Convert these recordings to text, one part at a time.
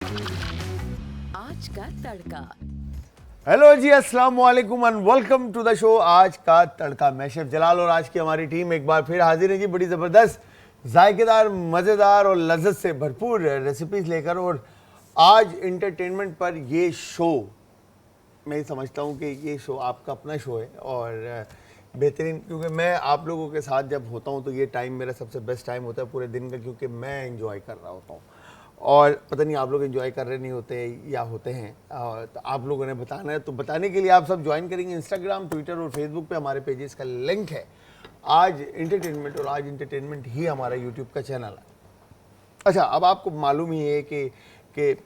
आज का तड़का। हेलो जी, अस्सलाम वालेकुम and welcome to the show आज का तड़का। मैं शेफ जलाल और आज की हमारी टीम एक बार फिर हाजिर है जी, बड़ी ज़बरदस्त, जायकेदार, मज़ेदार और लज्जत से भरपूर रेसिपीज़ लेकर। और आज इंटरटेनमेंट पर ये शो, मैं समझता हूँ कि ये शो आपका अपना शो है और बेहतरीन, क्योंकि मैं आप लोगों के साथ जब होता हूँ तो ये टाइम मेरा सबसे बेस्ट टाइम होता है पूरे दिन का, क्योंकि मैं एंजॉय कर रहा होता हूँ और पता नहीं आप लोग एंजॉय कर रहे नहीं होते या होते हैं। तो आप लोगों ने बताना है, तो बताने के लिए आप सब ज्वाइन करेंगे इंस्टाग्राम, ट्विटर और फेसबुक पे हमारे पेजेस का लिंक है आज इंटरटेनमेंट, और आज इंटरटेनमेंट ही हमारा यूट्यूब का चैनल है। अच्छा, अब आपको मालूम ही है कि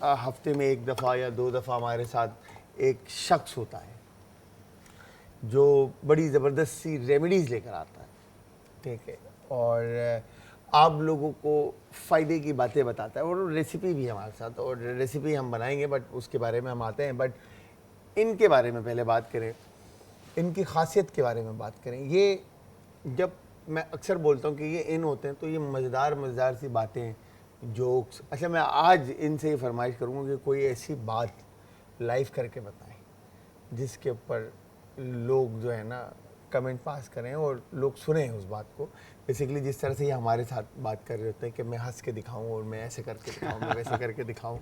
हफ्ते में एक दफ़ा या दो दफ़ा हमारे साथ एक शख्स होता है जो बड़ी ज़बरदस्त सी रेमेडीज़ लेकर आता है, ठीक है, और आप लोगों को फ़ायदे की बातें बताता है और रेसिपी भी हमारे साथ, और रेसिपी हम बनाएंगे बट उसके बारे में हम आते हैं। बट इनके बारे में पहले बात करें, इनकी खासियत के बारे में बात करें। ये जब मैं अक्सर बोलता हूँ कि ये इन होते हैं तो ये मज़ेदार सी बातें, जोक्स। अच्छा, मैं आज इनसे ही फरमाइश करूँगा कि कोई ऐसी बात लाइव करके बताएं जिसके ऊपर लोग जो है ना कमेंट पास करें और लोग सुने उस बात को। बेसिकली जिस तरह से ये हमारे साथ बात कर रहे होते हैं कि मैं हंस के दिखाऊं और मैं ऐसे करके दिखाऊं, मैं वैसे करके दिखाऊं,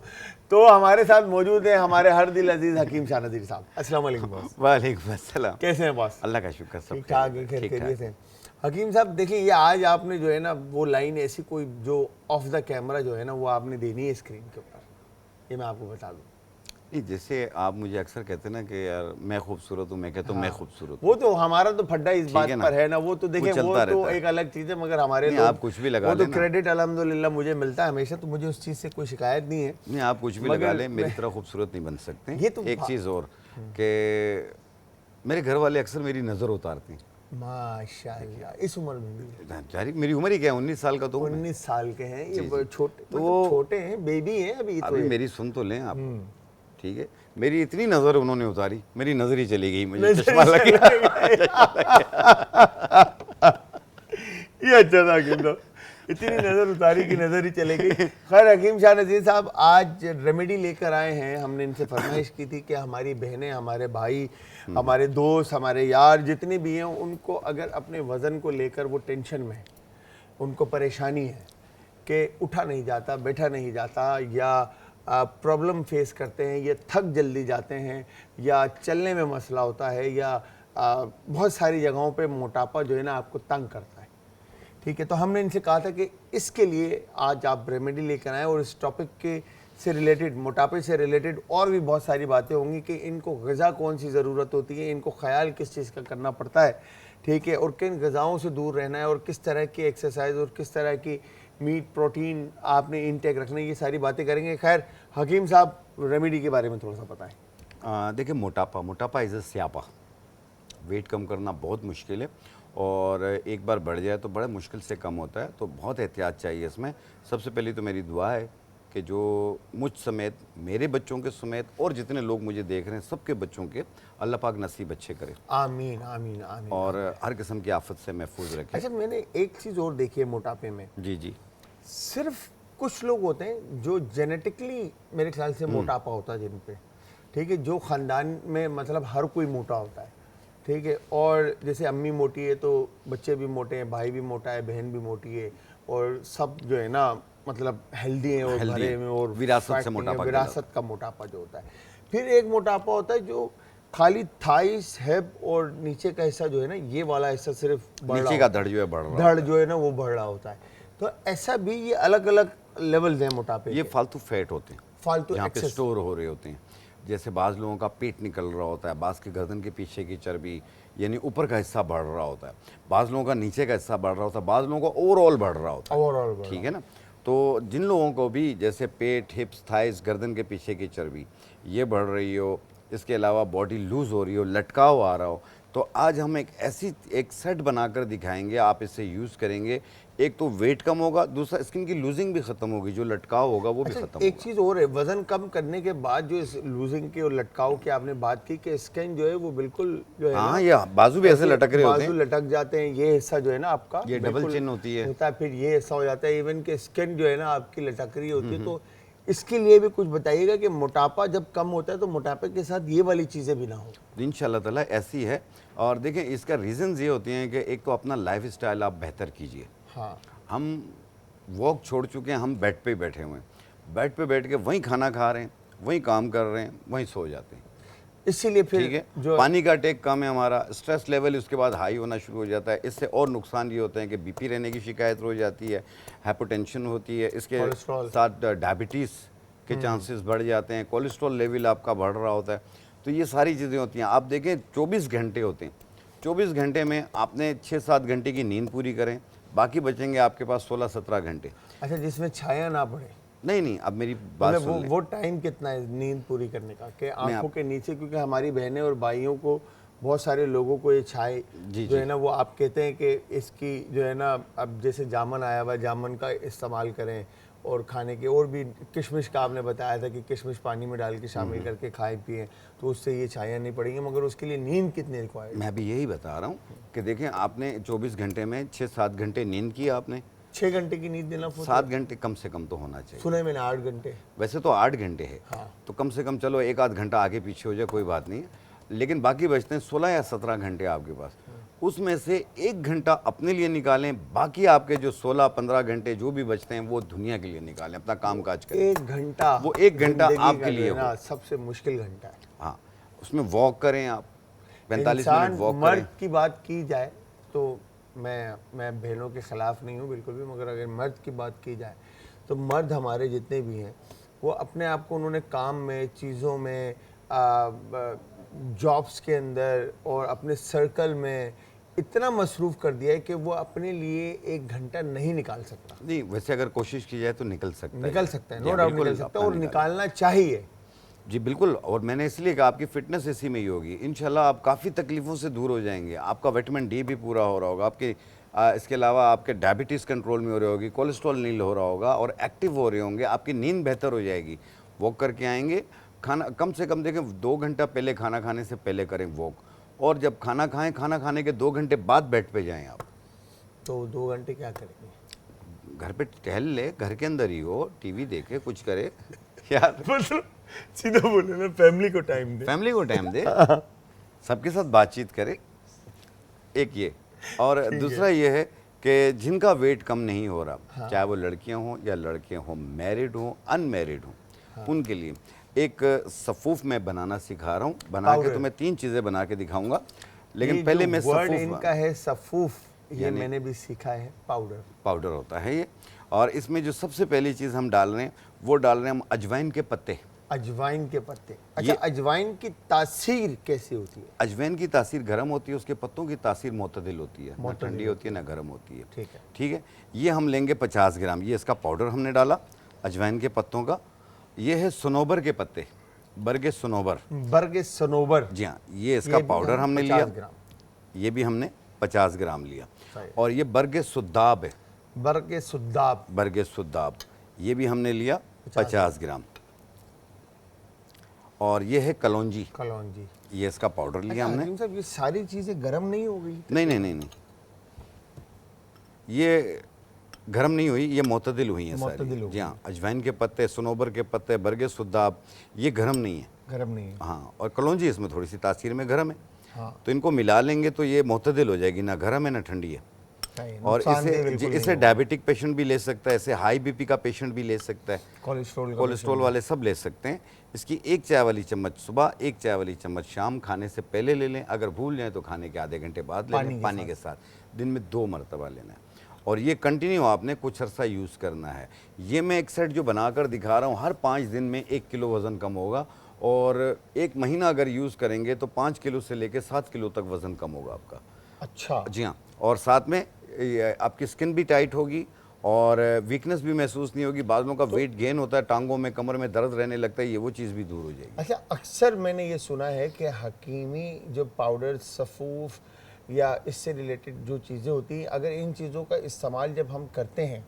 तो हमारे साथ मौजूद है हमारे हर दिल अजीज हकीम शाह नज़ीर साहब। अस्सलाम वालेकुम बॉस। वालेकुम अस्सलाम। कैसे हैं बॉस? अल्लाह का शुक्र, सब ठीक ठाक है, ठीक खैरियत से। हकीम साहब देखिए, ये आज आपने जो है ना वो लाइन ऐसी कोई जो ऑफ द कैमरा जो है ना वो आपने देनी है स्क्रीन के ऊपर, ये मैं आपको बता दूँ। नहीं, जैसे आप मुझे अक्सर कहते हैं ना कि यार मैं खूबसूरत हूँ, मैं कहता हूँ मैं खूबसूरत हूँ। वो तो हमारा तो फड्डा इस बात है ना? पर है ना, वो तो देखें वो चलता तो रहता है। एक अलग चीज़ है, मगर हमारे नहीं, लोग आप कुछ भी लगा वो तो लेना। क्रेडिट अल्हम्दुलिल्लाह मुझे मिलता है हमेशा, तो मुझे उस चीज़ से कोई शिकायत नहीं है। नहीं, आप कुछ भी लगा लें, मेरी तरह खूबसूरत नहीं बन सकते। ये तो एक चीज़ और कि मेरे घर वाले अक्सर मेरी नज़र उतारते हैं। माशाल्लाह, इस उम्र में भी जारी मेरी उम्र ही क्या है, 19 साल का तो हूँ मैं। 19 साल के हैं ये, जी। छोटे तो मतलब छोटे हैं, बेबी हैं अभी तो अभी ये। मेरी सुन तो लें आप, ठीक है। मेरी इतनी नज़र उन्होंने उतारी, मेरी नज़र ही चली गई, मुझे चश्मा लग गया। ये अच्छा था हकीम साहब, इतनी नज़र उतारी कि नज़र ही चले गई। खैर हकीम शाह नज़ीर साहब आज रेमेडी लेकर आए हैं। हमने इनसे फरमाइश की थी कि हमारी बहनें, हमारे भाई, हमारे दोस्त, हमारे यार जितने भी हैं, उनको अगर अपने वज़न को लेकर वो टेंशन में है, उनको परेशानी है कि उठा नहीं जाता, बैठा नहीं जाता, या प्रॉब्लम फेस करते हैं, या थक जल्दी जाते हैं, या चलने में मसला होता है, या बहुत सारी जगहों पे मोटापा जो है ना आपको तंग करता है, ठीक है। तो हमने इनसे कहा था कि इसके लिए आज आप रेमेडी लेकर आएँ और इस टॉपिक के से रिलेटेड, मोटापे से रिलेटेड और भी बहुत सारी बातें होंगी कि इनको ग़िज़ा कौन सी ज़रूरत होती है, इनको ख्याल किस चीज़ का करना पड़ता है, ठीक है, और किन ग़िज़ाओं से दूर रहना है, और किस तरह की एक्सरसाइज और किस तरह की मीट प्रोटीन आपने इनटेक रखना है, ये सारी बातें करेंगे। खैर हकीम साहब, रेमेडी के बारे में थोड़ा सा बताएं। देखिए, मोटापा इज़ अ स्यापा। वेट कम करना बहुत मुश्किल है और एक बार बढ़ जाए तो बड़ा मुश्किल से कम होता है, तो बहुत एहतियात चाहिए इसमें। सबसे पहले तो मेरी दुआ है कि जो मुझ समेत, मेरे बच्चों के समेत और जितने लोग मुझे देख रहे हैं, सबके बच्चों के अल्लाह पाक नसीब अच्छे करे। आमीन आमीन आमीन। और हर किस्म की आफत से महफूज रखे। अच्छा, मैंने एक चीज़ और देखी है मोटापे में। जी जी। सिर्फ कुछ लोग होते हैं जो जेनेटिकली मेरे ख्याल से मोटापा होता है जिन पे, ठीक है, जो ख़ानदान में मतलब हर कोई मोटा होता है, ठीक है, और जैसे अम्मी मोटी है तो बच्चे भी मोटे हैं, भाई भी मोटा है, बहन भी मोटी है, और सब जो है ना मतलब हेल्दी हैं और भरे में, और विरासत से मोटापा, विरासत का मोटापा जो होता है। फिर एक मोटापा होता है जो खाली थाइस, हेप और नीचे का हिस्सा जो है ना, ये वाला हिस्सा सिर्फ नीचे का धड़ जो है बढ़ रहा है, धड़ जो है ना वो बढ़ रहा होता है। तो ऐसा भी ये अलग अलग लेवल्स हैं मोटापे ये के। फालतू फैट होते हैं, फालतू यहाँ पे एक्सेस। स्टोर हो रहे होते हैं। जैसे बाज़ लोगों का पेट निकल रहा होता है, बाज़ के गर्दन के पीछे की चर्बी यानी ऊपर का हिस्सा बढ़ रहा होता है, बाज़ लोगों का नीचे का हिस्सा बढ़ रहा होता है, बाज़ लोगों का ओवरऑल बढ़ रहा होता है। ओवरऑल ठीक है ना। तो जिन लोगों को भी जैसे पेट, हिप्स, थाइस, गर्दन के पीछे की चर्बी ये बढ़ रही हो, इसके अलावा बॉडी लूज़ हो रही हो, लटकाव आ रहा हो, तो आज हम एक सेट बनाकर दिखाएंगे। आप इसे यूज़ करेंगे, एक तो वेट कम होगा, दूसरा स्किन की लूजिंग भी खत्म होगी, जो लटकाव होगा वो भी खत्म होगा। एक चीज़ और है, वजन कम करने के बाद जो इस लूजिंग की और लटकाव की आपने बात की कि स्किन जो है वो बिल्कुल जो है हाँ, ये बाजू भी ऐसे लटक रहे होते हैं, बाजू लटक जाते हैं, ये हिस्सा जो है ना आपका ये डबल चिन होती है, होता है, फिर ये हिस्सा हो जाता है, इवन के स्किन जो है ना आपकी लटक रही होती है। तो इसके लिए भी कुछ बताइएगा कि मोटापा जब कम होता है तो मोटापे के साथ ये वाली चीज़ें भी ना हो। इंशाल्लाह ताला ऐसी है। और देखें इसका रीज़न्स ये होती हैं कि एक तो अपना लाइफ स्टाइल आप बेहतर कीजिए। हाँ, हम वॉक छोड़ चुके हैं, हम बेड पे ही बैठे हुए हैं, बेड पे बैठ के वहीं खाना खा रहे हैं, वहीं काम कर रहे हैं, वहीं सो जाते हैं। इसीलिए ठीक फिर है, जो पानी का टेक कम है हमारा, स्ट्रेस लेवल उसके बाद हाई होना शुरू हो जाता है। इससे और नुकसान ये होते हैं कि बीपी रहने की शिकायत हो जाती है, हाइपोटेंशन होती है, इसके कोलेस्ट्रॉल। साथ डायबिटीज़ के चांसेस बढ़ जाते हैं, कोलेस्ट्रॉल लेवल आपका बढ़ रहा होता है। तो ये सारी चीज़ें होती हैं। आप देखें 24 घंटे होते हैं, 24 घंटे में आपने 6-7 घंटे की नींद पूरी करें, बाकी बचेंगे आपके पास 16-17 घंटे। अच्छा, जिसमें छाया ना पड़े, नहीं, अब मेरी बात मतलब सुन लें। वो टाइम कितना है नींद पूरी करने का कि आंखों के नीचे, क्योंकि हमारी बहनें और भाइयों को, बहुत सारे लोगों को ये छाए जी, जो है ना, वो आप कहते हैं कि इसकी जो है ना, अब जैसे जामुन आया हुआ, जामुन का इस्तेमाल करें और खाने के, और भी किशमिश का आपने बताया था कि किशमिश पानी में डाल के शामिल करके खाएं पिएं तो उससे ये छाया नहीं पड़ेंगी, मगर उसके लिए नींद कितनी रिक्वायर्ड? मैं भी यही बता रहा हूँ कि देखें आपने 24 घंटे में 6-7 घंटे नींद की आपने, 6 घंटे की नींद देना 7 घंटे कम से कम तो होना चाहिए। सुना है मैंने 8 घंटे। वैसे तो 8 घंटे है, हाँ। तो कम से कम चलो 1-8 घंटा आगे पीछे हो जाए कोई बात नहीं है, लेकिन बाकी बचते हैं 16 या 17 घंटे आपके पास। उसमें से 1 घंटा अपने लिए निकालें, बाकी आपके जो 16-15 घंटे जो भी बचते हैं वो दुनिया के लिए निकालें, अपना काम काज करें। 1 घंटा, वो 1 घंटा जिंदगी आपके का लिए जो है ना हो। सबसे मुश्किल घंटा है। हाँ, उसमें वॉक करें आप, 45 इंसान मिनट वॉक मर्द करें। की बात की जाए तो मैं बहनों के ख़िलाफ़ नहीं हूँ बिल्कुल भी, मगर अगर मर्द की बात की जाए तो मर्द हमारे जितने भी हैं वो अपने आप को उन्होंने काम में, चीज़ों में, जॉब्स के अंदर और अपने सर्कल में इतना मसरूफ़ कर दिया है कि वो अपने लिए 1 घंटा नहीं निकाल सकता। नहीं, वैसे अगर कोशिश की जाए तो निकल सकता है। निकल सकता है, जी, नो डाउट बिल्कुल निकल सकता है, अपना और निकालें। निकालना चाहिए। जी बिल्कुल, और मैंने इसलिए कहा आपकी फिटनेस इसी में ही होगी। इंशाल्लाह आप काफ़ी तकलीफ़ों से दूर हो जाएंगे, आपका विटामिन डी भी पूरा हो रहा होगा, आपके इसके अलावा आपके डायबिटीज़ कंट्रोल में हो रही होगी, कोलेस्ट्रॉल नील हो रहा होगा और एक्टिव हो रहे होंगे, आपकी नींद बेहतर हो जाएगी। वॉक करके आएंगे, खाना कम से कम देखें 2 घंटा पहले खाना खाने से पहले करें वॉक, और जब खाना खाएं, खाना खाने के 2 घंटे बाद बेड पे जाएं आप। तो 2 घंटे क्या करेंगे? घर पे टहल ले, घर के अंदर ही हो, टीवी देखे, कुछ करे यार, मतलब सीधा बोले ना, फैमिली को टाइम दे। फैमिली को टाइम दे, सबके साथ बातचीत करे, एक ये। और दूसरा ये है कि जिनका वेट कम नहीं हो रहा, चाहे वो लड़कियां हों या लड़के हों, मैरिड हों, अनमैरिड हों, उनके लिए एक सफ़ूफ मैं बनाना सिखा रहा हूँ। बना के तो मैं 3 चीज़ें बना के दिखाऊंगा, लेकिन पहले मैं वर्ड सफ़ूफ इनका है सफूफ, ये यानी- मैंने भी सीखा है, पाउडर। पाउडर होता है ये। और इसमें जो सबसे पहली चीज़ हम डाल रहे हैं वो डाल रहे हैं हम अजवाइन के पत्ते। अजवाइन के पत्ते। अच्छा, अजवाइन की तासीर कैसी होती है? अजवाइन की तासीर गर्म होती है, उसके पत्तों की तासीर मोतदिल होती है, ना ठंडी होती है ना गर्म होती है। ठीक है। ठीक है, ये हम लेंगे 50 ग्राम, ये इसका पाउडर हमने डाला अजवाइन के पत्तों का। ये है सनोबर के पत्ते, बरगे सनोबर, बरगे सनोबर। जी हाँ, ये इसका भी पाउडर हम हमने 50 लिया, ग्राम। ये भी हमने 50 ग्राम लिया। सही। और ये बरगे सुद्दाब है, बरगे सुद्दाब, बरगे सुद्दाब, ये भी हमने लिया 50 ग्राम। और ये है कलौंजी, कलौंजी। ये इसका पाउडर लिया अच्छा, हमने। हकीम साहब, ये सारी चीजें गर्म नहीं हो गई? नहीं, ये गर्म नहीं हुई, ये मोतदिल हुई हैं मोतदिल सारी। हो जी हाँ, अजवाइन के पत्ते, सनोबर के पत्ते, बरगे सुद्दाब, ये गर्म नहीं है। गर्म नहीं है। हाँ, और कलौंजी इसमें थोड़ी सी तासीर में गर्म है। हाँ, तो इनको मिला लेंगे तो ये मोतदिल हो जाएगी, ना गर्म है ना ठंडी है। सही। और नुकसानदेह इसे बिल्कुल इसे नहीं डायबिटिक पेशेंट भी ले सकता है, इसे हाई बीपी का पेशेंट भी ले सकता है, होगा। कोलेस्ट्रॉल का कोलेस्ट्रॉल वाले सब ले सकते हैं। इसकी 1 चाय वाली चम्मच सुबह, 1 चाय वाली चम्मच शाम, खाने से पहले ले लें, अगर भूल जाएं तो खाने के आधे घंटे बाद ले लें, पानी के साथ। दिन में 2 मरतबा लेना है, और ये कंटिन्यू आपने कुछ अर्सा यूज़ करना है। ये मैं एक सेट जो बनाकर दिखा रहा हूँ, हर 5 दिन में 1 किलो वज़न कम होगा, और 1 महीना अगर यूज़ करेंगे तो 5 किलो से लेकर 7 किलो तक वज़न कम होगा आपका। अच्छा। जी हाँ, और साथ में आपकी स्किन भी टाइट होगी और वीकनेस भी महसूस नहीं होगी। बाद में का वेट गेन होता है, टांगों में, कमर में दर्द रहने लगता है, ये वो चीज़ भी दूर हो जाएगी। अच्छा, अक्सर मैंने ये सुना है कि हकीमी जो पाउडर, सफ़ूफ या इससे रिलेटेड जो चीज़ें होती हैं, अगर इन चीज़ों का इस्तेमाल जब हम करते हैं,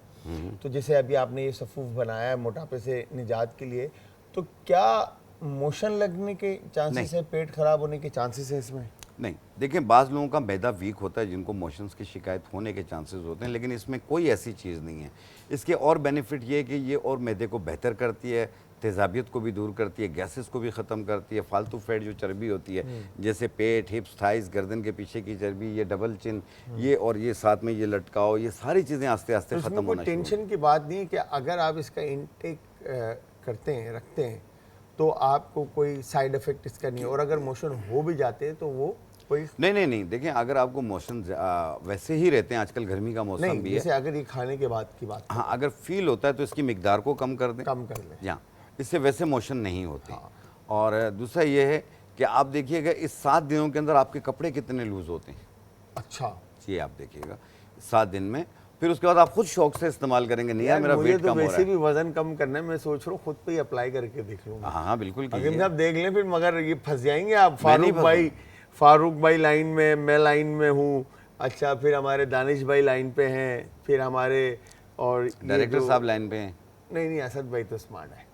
तो जैसे अभी आपने ये सफ़ूफ बनाया है मोटापे से निजात के लिए, तो क्या मोशन लगने के चांसेस है, पेट खराब होने के चांसेस है इसमें? नहीं, देखिए बाज़ लोगों का मैदा वीक होता है, जिनको मोशंस की शिकायत होने के चांसेस होते हैं, लेकिन इसमें कोई ऐसी चीज़ नहीं है। इसके और बेनिफिट ये है कि ये और मैदे को बेहतर करती है, तेज़ाबियत को भी दूर करती है, गैसेस को भी ख़त्म करती है, फालतू फैट जो चर्बी होती है, जैसे पेट, हिप्स, थाइस, गर्दन के पीछे की चर्बी, ये डबल चिन, ये और ये साथ में ये लटकाओ, ये सारी चीज़ें आस्ते आस्ते तो ख़त्म इसमें कोई होना शुरू होंगी। टेंशन की बात नहीं है कि अगर आप इसका इंटेक करते हैं, रखते हैं, तो आपको कोई साइड इफेक्ट इसका नहीं है, और अगर मोशन हो भी जाते हैं तो वो कोई नहीं, देखिए अगर आपको मौसम वैसे ही रहते हैं, आजकल गर्मी का मौसम नहीं, भी है, जैसे अगर ये खाने के बाद की बात हाँ, अगर फील होता है तो इसकी मिकदार को कम कर दें, कम कर लें। हाँ, इससे वैसे मोशन नहीं होते। हाँ। और दूसरा ये है कि आप देखिएगा इस 7 दिनों के अंदर आपके कपड़े कितने लूज होते हैं, अच्छा, ये आप देखिएगा 7 दिन में, फिर उसके बाद आप खुद शौक से इस्तेमाल करेंगे, नहीं यार मेरा मुझे वेट तो कम हो रहा वैसे है। भी वजन कम करना है, मैं सोच रहा हूँ खुद पे ही अप्लाई करके देख लूंगा। हाँ हाँ बिल्कुल हकीम कीजिए। साहब देख लें फिर, मगर ये फंस जाएंगे आप। मैं नहीं फारूक भाई लाइन में, मैं लाइन में हूँ, अच्छा फिर हमारे दानिश भाई लाइन पे हैं, फिर हमारे और ये डायरेक्टर जो- साहब लाइन पे हैं, नहीं, असद भाई तो स्मार्ट है,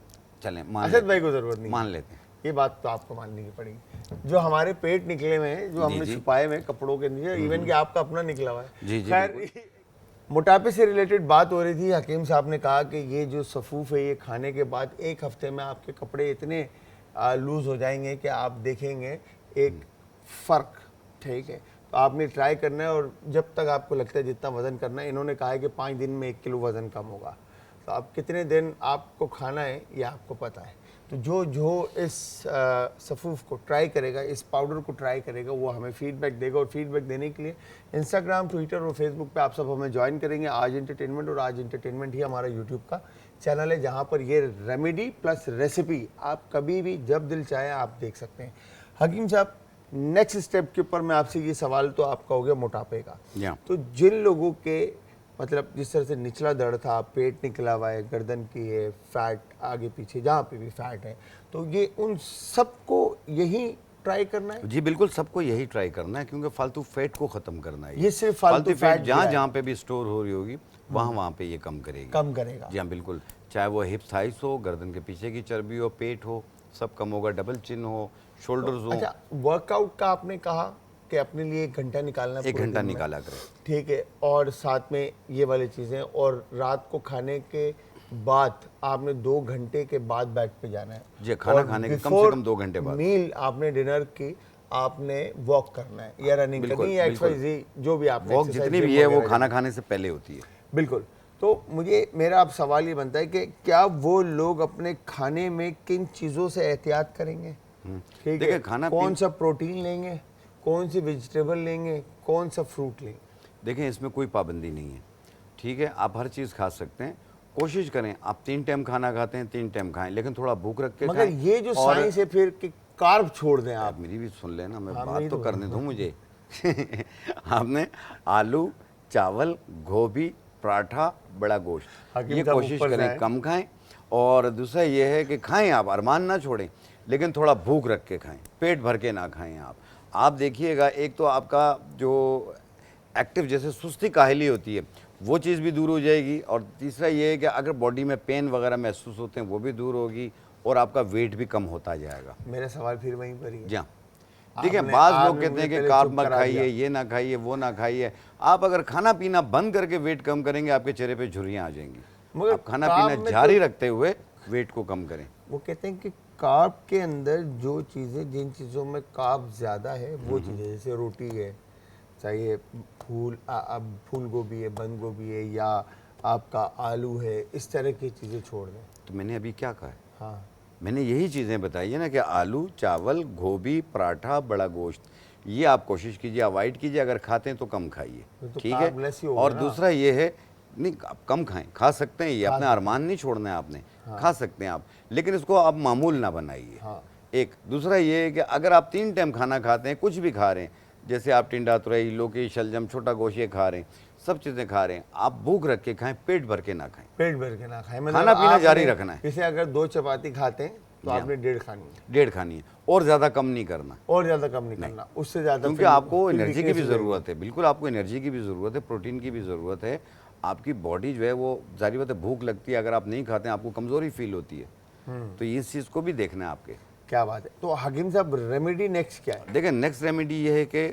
चलें मान असद लेते भाई को जरूरत नहीं मान है। लेते हैं। ये बात तो आपको माननी की पड़ेगी। जो हमारे पेट निकले हुए हैं, जो हमने जी। छुपाए हुए हैं कपड़ों के नीचे, इवन कि आपका अपना निकला हुआ है। जी, जी, खैर, मोटापे से रिलेटेड बात हो रही थी। हकीम साहब ने कहा कि ये जो सफूफ है, ये खाने के बाद 1 हफ्ते में आपके कपड़े इतने लूज हो जाएंगे कि आप देखेंगे एक फ़र्क। ठीक है, तो आपने ट्राई करना है, और जब तक आपको लगता है जितना वज़न करना है, इन्होंने कहा है कि 5 दिन में 1 किलो वज़न कम होगा। तो आप कितने दिन आपको खाना है ये आपको पता है। तो जो इस सफूफ को ट्राई करेगा, इस पाउडर को ट्राई करेगा, वो हमें फीडबैक देगा। और फीडबैक देने के लिए इंस्टाग्राम, ट्विटर और फेसबुक पे आप सब हमें ज्वाइन करेंगे। आज एंटरटेनमेंट, और आज एंटरटेनमेंट ही हमारा यूट्यूब का चैनल है, जहाँ पर ये रेमेडी प्लस रेसिपी आप कभी भी जब दिल चाहे आप देख सकते हैं। हकीम साहब, नेक्स्ट स्टेप के ऊपर मैं आपसे ये सवाल, तो आपका हो गया मोटापे का। या। तो जिन लोगों के मतलब जिस तरह से निचला दर्द था, पेट निकला हुआ है, गर्दन की है, फैट आगे पीछे जहाँ पे भी फैट है, तो ये उन सबको यही ट्राई करना है? जी बिल्कुल, सबको यही ट्राई करना है, क्योंकि फालतू फैट को खत्म करना है। ये सिर्फ फालतू फैट जहाँ जहाँ पे भी स्टोर हो रही होगी, वहाँ पे ये कम करेगी, कम करेगा। जी हाँ बिल्कुल, चाहे वो हिप्स थाइस हो, गर्दन के पीछे की चर्बी हो, पेट हो, सब कम होगा, डबल चिन हो, शोल्डर्स हो। अच्छा, वर्कआउट का आपने कहा कि अपने लिए 1 घंटा निकालना, 1 पूरे घंटा दिन में। निकाला करें। ठीक है, और साथ में ये वाली चीज़ें, और रात को खाने के बाद आपने 2 घंटे के बाद बेड पे जाना है। जी, खाना और खाने के कम से कम 2 घंटे बाद। मील आपने डिनर की, आपने वॉक करना है या रनिंग करनी है या एक्सरसाइज, जो भी आप वॉक जितनी भी है वो खाना खाने से पहले होती है। बिल्कुल। तो मुझे, मेरा अब सवाल ये बनता है कि क्या वो लोग अपने खाने में किन चीज़ों से एहतियात करेंगे? ठीक है, देखिए, खाना कौन सा प्रोटीन लेंगे, कौन सी वेजिटेबल लेंगे, कौन सा फ्रूट लेंगे? देखें, इसमें कोई पाबंदी नहीं है, ठीक है, आप हर चीज़ खा सकते हैं। कोशिश करें, आप 3 टाइम खाना खाते हैं, 3 टाइम खाएं, लेकिन थोड़ा भूख रख के मगर खाएं। ये जो और साइंस है फिर कि कार्ब छोड़ दें आप आप। मेरी भी सुन लेना, मैं हाँ, बात मेरी तो तो करने दो मुझे। आपने आलू, चावल, गोभी, पराठा, बड़ा गोश्त, हकीम ये साहब कोशिश ऊपर से करें आए। कम खाएं। और दूसरा ये है कि खाएं, आप अरमान ना छोड़ें, लेकिन थोड़ा भूख रख के खाएं, पेट भर के ना खाएं। आप देखिएगा, एक तो आपका जो एक्टिव जैसे सुस्ती काहली होती है वो चीज़ भी दूर हो जाएगी, और तीसरा ये है कि अगर बॉडी में पेन वगैरह महसूस होते हैं वो भी दूर होगी, और आपका वेट भी कम होता जाएगा। मेरा सवाल फिर वहीं पर ही है। जी हाँ, देखिए आपने- बाज़ लोग आपने कहते हैं मुझे कि पहले कार्ब चुप मत करा खाइए, दिया। ये ना खाइए, वो ना खाइए। आप अगर खाना पीना बंद करके वेट कम करेंगे, आपके चेहरे पे झुर्रियाँ आ जाएंगी। मगर आप खाना कार्ब पीना में जारी तो- रखते हुए वेट को कम करें। वो कहते हैं कि कार्ब के अंदर जो चीज़ें, जिन चीज़ों में कार्ब ज़्यादा है, वो चीज़ें, जैसे रोटी है, चाहे फूल गोभी है, बंद गोभी है, या आपका आलू है, इस तरह की चीज़ें छोड़ दें। तो मैंने अभी क्या कहा है? हाँ, मैंने यही चीज़ें बताई है ना, कि आलू, चावल, गोभी, पराठा, बड़ा गोश्त, ये आप कोशिश कीजिए, अवॉइड कीजिए। अगर खाते हैं तो कम खाइए, तो ठीक कार्ब लेस ही है। होगा और ना। दूसरा ये है, नहीं आप कम खाएं, खा सकते हैं, ये अपना अरमान नहीं छोड़ना है आपने, खा सकते हैं आप, लेकिन इसको आप मामूल ना बनाइए। हाँ। एक दूसरा ये है कि अगर आप 3 टाइम खाना खाते हैं, कुछ भी खा रहे हैं, जैसे आप टिंडा, तुरई, लौकी, शलजम, छोटा गोश्त ये खा रहे हैं, सब चीज़ें खा रहे हैं, आप भूख रख के खाएं, पेट भर के ना खाएं। पेट भर के ना खाएं, मतलब खाना पीना आपने- जारी रखना है। जैसे अगर 2 चपाती खाते हैं तो जी आपने 1.5 खानी है, 1.5 खानी है, और ज़्यादा कम नहीं करना, और ज़्यादा कम नहीं करना, उससे ज़्यादा क्योंकि फिर- आपको फिर एनर्जी की weakness भी हो जाएगी। ज़रूरत है। बिल्कुल आपको एनर्जी की भी ज़रूरत है, प्रोटीन की भी ज़रूरत है। आपकी बॉडी जो है वो, जारी बात है, भूख लगती है, अगर आप नहीं खाते हैं आपको कमज़ोरी फील होती है। तो इस चीज़ को भी देखना है आपके। क्या बात है। तो हकीम साहब रेमेडी नेक्स्ट क्या है? देखिए नेक्स्ट रेमेडी ये है कि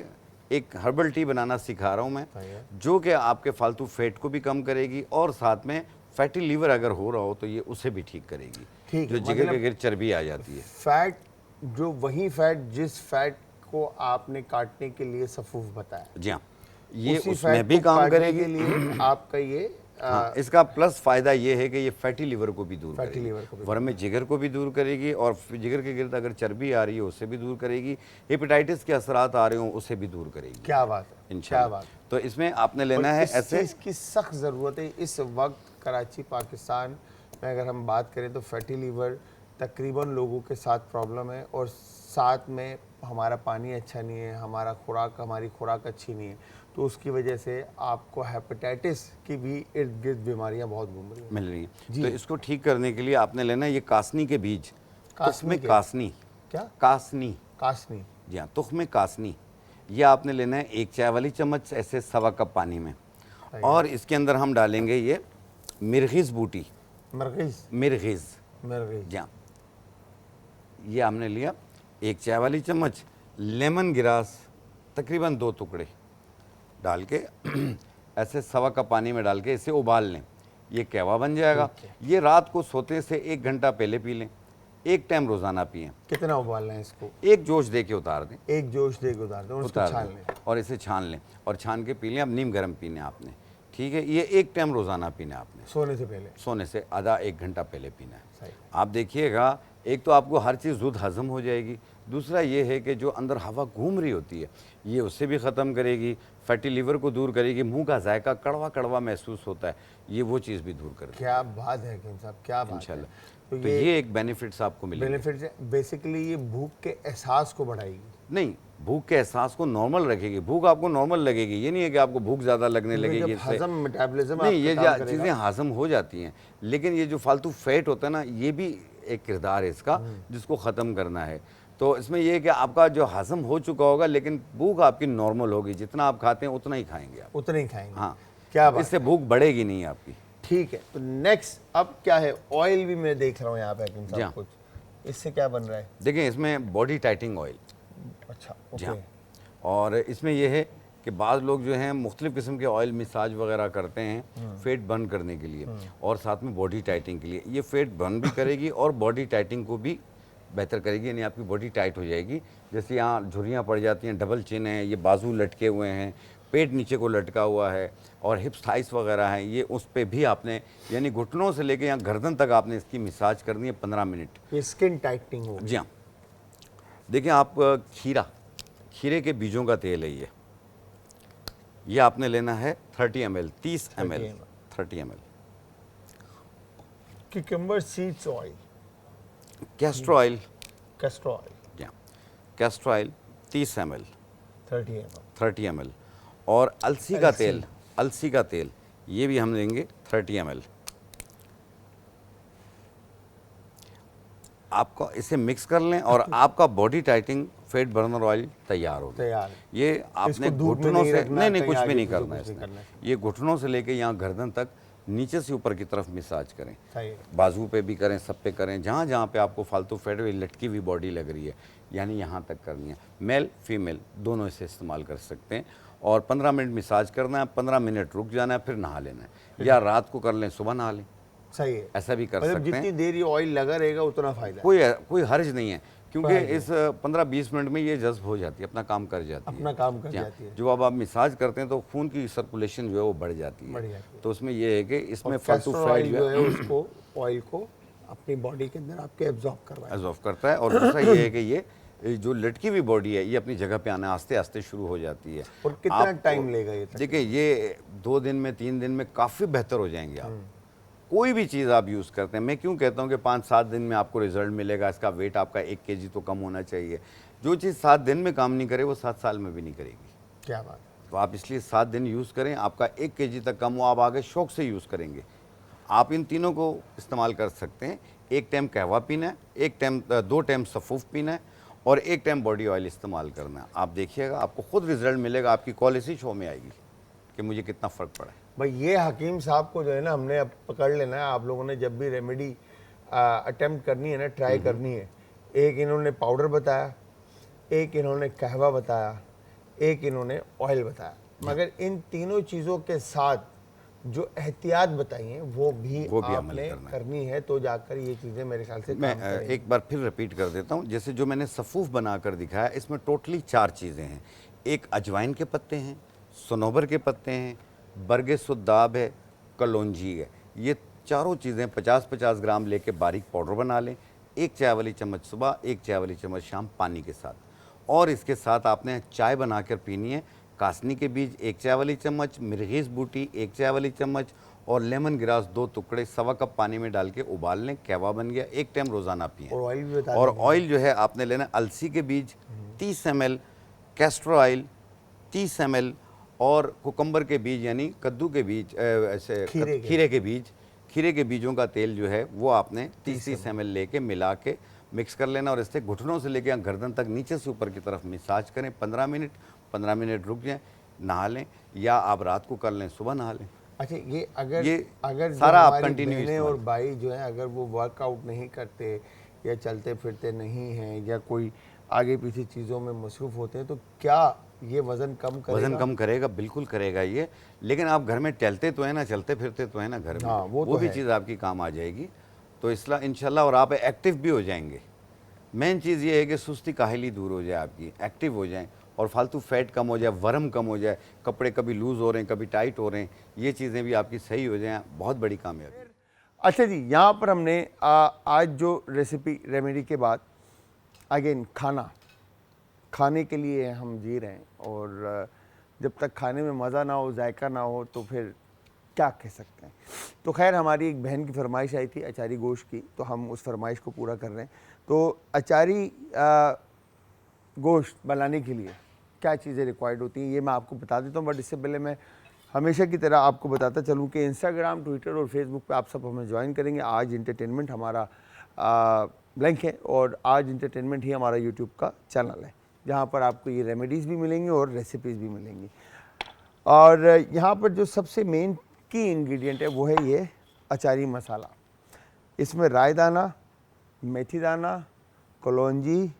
एक हर्बल टी बनाना सिखा रहा हूँ मैं, सही है। जो कि आपके फालतू फैट को भी कम करेगी और साथ में फैटी लीवर अगर हो रहा हो तो ये उसे भी ठीक करेगी। ठीक है, जो जिगर मतलब के गिर चर्बी आ जाती है। फैट, जो वही फैट जिस फैट को आपने काटने के लिए सफूफ बताया, जी हाँ, ये उसी उसमें फैट भी को काम काटने करेगी। के लिए आपका ये हाँ, इसका प्लस फायदा ये है कि ये फैटी लीवर को भी दूर फैटी करेगी, लीवर को भी वरमे जिगर को भी दूर करेगी और जिगर के गिर्द अगर चर्बी आ रही है उससे भी दूर करेगी, हेपेटाइटिस के असरात आ रहे हो उसे भी दूर करेगी क्या बात है, क्या इंशाल्लाह। बात। तो इसमें आपने और लेना है इस ऐसे। चीज़ की सख्त ज़रूरत है इस वक्त कराची पाकिस्तान में। अगर हम बात करें तो फैटी लीवर तकरीबन लोगों के साथ प्रॉब्लम है, और साथ में हमारा पानी अच्छा नहीं है, हमारी खुराक अच्छी नहीं है, तो उसकी वजह से आपको हेपेटाइटिस की भी इर्द गिर्द बीमारियां बहुत घूम रही हैं। मिल रही है। तो इसको ठीक करने के लिए आपने लेना है ये कासनी के बीज, तुख्म के? कासनी, क्या? कासनी, कासनी। जी हाँ, तुख्म कासनी, ये आपने लेना है 1 चाय वाली चम्मच ऐसे 1.25 कप पानी में, और इसके अंदर हम डालेंगे ये मिर्गिस बूटी, मरगिज। मिर्गिस, मरगिज। जी हाँ, ये हमने लिया 1 चाय वाली चम्मच। लेमन ग्रास तकरीबन 2 टुकड़े डाल के ऐसे 1.25 कप पानी में डाल के इसे उबाल लें, ये कहवा बन जाएगा। ये रात को सोते से 1 घंटा पहले पी लें, 1 टाइम रोज़ाना पिएं। कितना उबालना है इसको? एक जोश दे के उतार दें, एक जोश दे के उतार दें और उसको उतार छान दें लें। और इसे छान लें और छान के पी लें। अब नीम गर्म पीने आपने, ठीक है, ये 1 टाइम रोज़ाना पीना आपने, सोने से पहले। सोने से आधा 1 घंटा पहले पीना है। सही। आप देखिएगा, एक तो आपको हर चीज़ दूध हजम हो जाएगी, दूसरा ये है कि जो अंदर हवा घूम रही होती है ये उससे भी ख़त्म करेगी, फैटी लीवर को दूर करेगी, मुंह का जायका कड़वा कड़वा महसूस होता है ये वो चीज़ भी दूर करेगी क्या बात है हकीम साहब, क्या बात है। इंशाल्लाह। तो ये एक बेनिफिट्स आपको मिलेंगे। बेनिफिट बेसिकली ये भूख के एहसास को बढ़ाएगी। नहीं, भूख के एहसास को नॉर्मल रखेगी, भूख आपको नॉर्मल लगेगी, ये नहीं है कि आपको भूख ज़्यादा लगने लगेगी इससे। हजम, मेटाबॉलिज्म नहीं, ये चीज़ें हजम हो जाती हैं, लेकिन ये जो फालतू फैट होता है ना, ये भी एक किरदार है इसका जिसको ख़त्म करना है। तो इसमें यह है कि आपका जो हजम हो चुका होगा लेकिन भूख आपकी नॉर्मल होगी, जितना आप खाते हैं उतना ही खाएंगे आप, उतना ही खाएंगे। हाँ, क्या बात। इससे भूख बढ़ेगी नहीं आपकी। ठीक है, तो नेक्स्ट अब क्या है? ऑयल भी मैं देख रहा हूँ यहाँ पे हकीम जी हाँ। साहब, कुछ इससे क्या बन रहा है? देखिए इसमें बॉडी टाइटिंग ऑयल, अच्छा, जी ओके। हाँ, और इसमें यह है कि बाज़ लोग जो हैं मुख्तलिफ़ किस्म के ऑयल मसाज वगैरह करते हैं फेट बर्न करने के लिए और साथ में बॉडी टाइटिंग के लिए। ये फेट बर्न भी करेगी और बॉडी टाइटिंग को भी बेहतर करेगी, यानी आपकी बॉडी टाइट हो जाएगी। जैसे यहाँ झुर्रियाँ पड़ जाती हैं, डबल चिन है, ये बाजू लटके हुए हैं, पेट नीचे को लटका हुआ है और हिप्स थाइस वगैरह हैं, ये उस पर भी आपने यानी घुटनों से लेके यहाँ गर्दन तक आपने इसकी मसाज करनी है 15 मिनट। ये स्किन टाइटनिंग हो। जी हाँ, देखिए आप खीरे के बीजों का तेल है ये आपने लेना है 30 ml, 30 ml, 30 ml। Cucumber seeds oil, castor oil, castor oil, जी हाँ, castor oil 30 ml, 30 ml। 30 ml। और अलसी का तेल, अलसी का तेल ये भी हम लेंगे 30 ml। आपको इसे मिक्स कर लें और आपका body tightening fat burner oil तैयार होगा। तैयार। ये आपने धूप में घुटनों नहीं से रखना, नहीं कहीं कुछ भी आगे नहीं पीछे करना है कुछ नहीं इसमें, करना है। ये घुटनों से लेके यहाँ गर्दन तक नीचे से ऊपर की तरफ मसाज करें, सही है। बाजू पे भी करें, सब पे करें, जहाँ जहाँ पे आपको फालतू फैट हुई लटकी हुई बॉडी लग रही है, यानी यहाँ तक करनी है। मेल फीमेल दोनों इसे इस्तेमाल कर सकते हैं और 15 मिनट मसाज करना है, 15 मिनट रुक जाना है, फिर नहा लेना है, या रात को कर लें सुबह नहा लें, सही है। ऐसा भी कर मतलब सकते हैं। जितनी देर ये ऑयल लगा रहेगा उतना फायदा। कोई हर्ज नहीं है, क्योंकि इस 15-20 मिनट में ये जज्ब हो जाती है, अपना काम कर जाती है, अपना काम कर जी हाँ। जाती है। जो अब आप मसाज करते हैं तो खून की सर्कुलेशन जो है वो बढ़ जाती है, तो उसमें ये है कि इसमें फालतू कैस्टर फैट ऑयल जो है उसको, ऑयल को अपनी बॉडी के अंदर आपके एब्जॉर्ब करवाए। एब्जॉर्ब करता है। और दूसरा ये है कि ये जो लटकी हुई बॉडी है ये अपनी जगह पे आना आस्ते आस्ते शुरू हो जाती है। और कितना टाइम लेगा ये? देखिए ये 2 दिन में 3 दिन में काफ़ी बेहतर हो जाएंगे आप। कोई भी चीज़ आप यूज़ करते हैं, मैं क्यों कहता हूँ कि 5-7 दिन में आपको रिजल्ट मिलेगा, इसका वेट आपका 1 kg तो कम होना चाहिए। जो चीज़ 7 दिन में काम नहीं करे वो 7 साल में भी नहीं करेगी। क्या बात है। तो आप इसलिए 7 दिन यूज़ करें, आपका 1 kg तक कम हो, आप आगे शौक से यूज़ करेंगे। आप इन तीनों को इस्तेमाल कर सकते हैं। 1 टाइम कहवा पीना है, 2 टाइम सफ़ूफ पीना है और 1 टाइम बॉडी ऑयल इस्तेमाल करना है। आप देखिएगा आपको खुद रिजल्ट मिलेगा, आपकी कॉल इसी शो में आएगी कि मुझे कितना फ़र्क पड़ा है। भाई ये हकीम साहब को जो है ना हमने अब पकड़ लेना है। आप लोगों ने जब भी रेमेडी अटेम्प्ट करनी है ना, ट्राई करनी है, एक इन्होंने पाउडर बताया, एक इन्होंने कहवा बताया, एक इन्होंने ऑयल बताया, मगर इन तीनों चीज़ों के साथ जो एहतियात बताई हैं वो भी अमल आपने करनी है, तो जाकर ये चीज़ें मेरे ख्याल से मैं काम करेंगी। एक बार फिर रिपीट कर देता हूँ। जैसे जो मैंने सफ़ूफ बनाकर दिखाया, इसमें टोटली 4 चीज़ें हैं। एक अजवाइन के पत्ते हैं, सनोबर के पत्ते हैं, बरगे सुद्दाब है, कलौंजी है। ये चारों चीज़ें 50-50 ग्राम लेके बारीक पाउडर बना लें। 1 चाय वाली चम्मच सुबह, 1 चाय वाली चम्मच शाम पानी के साथ। और इसके साथ आपने चाय बनाकर पीनी है। कासनी के बीज 1 चाय वाली चम्मच, मिर्गीज़ बूटी 1 चाय वाली चम्मच और लेमन ग्रास 2 टुकड़े 1.25 कप पानी में डाल के उबाल लें। कहवा बन गया। 1 टाइम रोज़ाना पिएं। और ऑयल भी बता और देंगे। ऑयल जो है आपने लेना अलसी के बीज 30 ml, कैस्टर ऑयल 30 ml और कुकम्बर के बीज यानी कद्दू के बीज, ऐसे खीरे के बीजों का तेल जो है वो आपने 30 ml लेके मिला के मिक्स कर लेना और इससे घुटनों से लेके गर्दन तक नीचे से ऊपर की तरफ मसाज करें 15 मिनट रुक जाएं, नहा लें, या आप रात को कर लें, सुबह नहा लें। अच्छा, ये अगर सारा आप हमारी कंटिन्यू बहनें और भाई जो है अगर वो वर्कआउट नहीं करते या चलते फिरते नहीं हैं या कोई आगे पीछे चीज़ों में मसरूफ़ होते हैं, तो क्या ये वज़न कम करेगा? वजन कम करेगा, बिल्कुल करेगा ये। लेकिन आप घर में टहलते तो है ना, चलते फिरते तो है ना घर में, हाँ, वो तो भी है। चीज़ आपकी काम आ जाएगी। तो इसलिए इंशाल्लाह, और आप एक्टिव भी हो जाएंगे। मेन चीज़ ये है कि सुस्ती काहली दूर हो जाए आपकी, एक्टिव हो जाएं और फालतू फैट कम हो जाए, वरम कम हो जाए, कपड़े कभी लूज़ हो रहे हैं, कभी टाइट हो रहे हैं, ये चीज़ें भी आपकी सही हो जाएं, बहुत बड़ी कामयाबी। अच्छा जी, यहाँ पर हमने आज जो रेसिपी रेमेडी के बाद अगेन खाने के लिए हम जी रहे हैं, और जब तक खाने में मज़ा ना हो, जायका ना हो, तो फिर क्या कह सकते हैं। तो खैर, हमारी एक बहन की फरमाइश आई थी अचारी गोश्त की, तो हम उस फरमाइश को पूरा कर रहे हैं। तो अचारी गोश्त बनाने के लिए क्या चीज़ें रिक्वायर्ड होती हैं ये मैं आपको बता देता हूँ, बट इससे पहले मैं हमेशा की तरह आपको बताता चलूँ कि इंस्टाग्राम, ट्विटर और फेसबुक पे आप सब हमें ज्वाइन करेंगे। आज इंटरटेनमेंट हमारा ब्लैंक है, और आज इंटरटेनमेंट ही हमारा यूट्यूब का चैनल है, जहाँ पर आपको ये रेमेडीज़ भी मिलेंगी और रेसिपीज़ भी मिलेंगी। और यहाँ पर जो सबसे मेन की इंग्रेडिएंट है वो है ये अचारी मसाला। इसमें राई दाना, मेथी दाना, कलौंजी,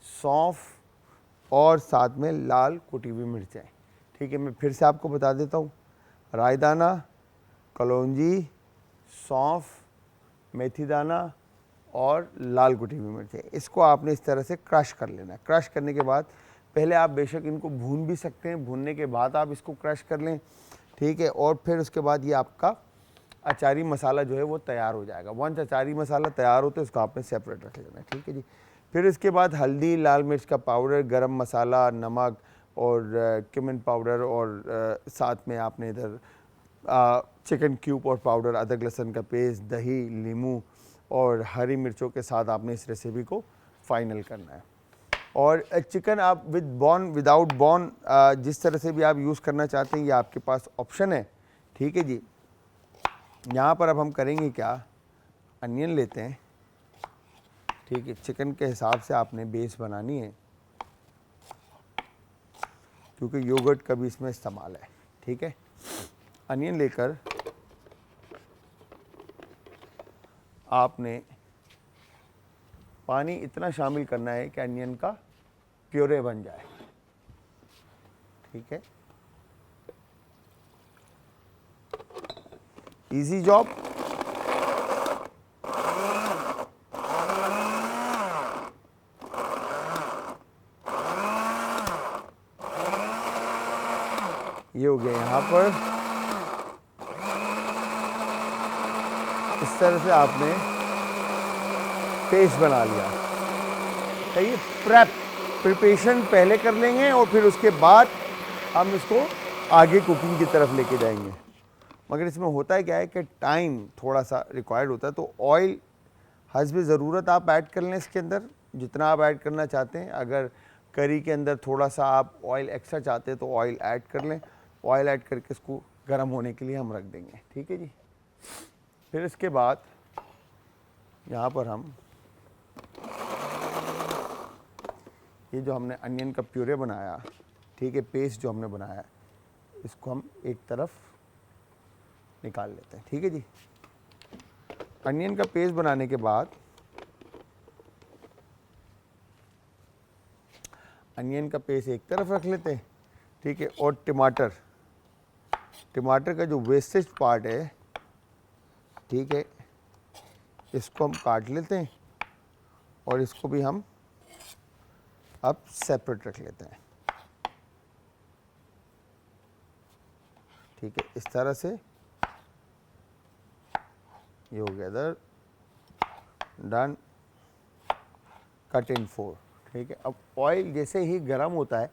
सौंफ और साथ में लाल कुटी हुई मिर्चें। ठीक है, मैं फिर से आपको बता देता हूँ। राई दाना, कलौंजी, सौंफ, मेथी दाना और लाल कुटी हुई मिर्चें, इसको आपने इस तरह से क्रश कर लेना है। क्रश करने के बाद पहले आप बेशक इनको भून भी सकते हैं, भूनने के बाद आप इसको क्रश कर लें। ठीक है, और फिर उसके बाद ये आपका अचारी मसाला जो है वो तैयार हो जाएगा। वंस अचारी मसाला तैयार हो तो इसको आपने सेपरेट रख लेना है। ठीक है जी। फिर इसके बाद हल्दी, लाल मिर्च का पाउडर, गरम मसाला, नमक और क्यूमिन पाउडर, और साथ में आपने इधर चिकन क्यूब और पाउडर, अदरक लहसुन का पेस्ट, दही, नींबू और हरी मिर्चों के साथ आपने इस रेसिपी को फाइनल करना है। और चिकन आप विद बॉन, विदाउट बॉन, जिस तरह से भी आप यूज़ करना चाहते हैं ये आपके पास ऑप्शन है। ठीक है जी। यहाँ पर अब हम करेंगे क्या, अनियन लेते हैं। ठीक है, चिकन के हिसाब से आपने बेस बनानी है, क्योंकि योगर्ट का भी इसमें इस्तेमाल है। ठीक है, अनियन लेकर आपने पानी इतना शामिल करना है कि अनियन का प्योरे बन जाए। ठीक है, इजी जॉब। ये हो गया यहाँ पर। इस तरह से आपने पेस्ट बना लिया। सही, प्रिपरेशन पहले कर लेंगे और फिर उसके बाद हम इसको आगे कुकिंग की तरफ लेके जाएंगे। मगर इसमें होता है क्या है कि टाइम थोड़ा सा रिक्वायर्ड होता है, तो ऑयल हस्ब ज़रूरत आप ऐड कर लें इसके अंदर, जितना आप ऐड करना चाहते हैं। अगर करी के अंदर थोड़ा सा आप ऑयल एक्स्ट्रा चाहते हैं तो ऑयल ऐड कर लें। ऑयल ऐड करके इसको गर्म होने के लिए हम रख देंगे। ठीक है जी। फिर इसके बाद यहाँ पर हम ये जो हमने अनियन का प्यूरे बनाया, ठीक है, पेस्ट जो हमने बनाया, इसको हम एक तरफ निकाल लेते हैं। ठीक है जी। अनियन का पेस्ट बनाने के बाद अनियन का पेस्ट एक तरफ रख लेते हैं, ठीक है। और टमाटर का जो वेस्टेज पार्ट है, ठीक है, इसको हम काट लेते हैं और इसको भी हम अब सेपरेट रख लेते हैं, ठीक है। इस तरह से ये हो गया इधर डन, कट इन 4, ठीक है। अब ऑयल जैसे ही गर्म होता है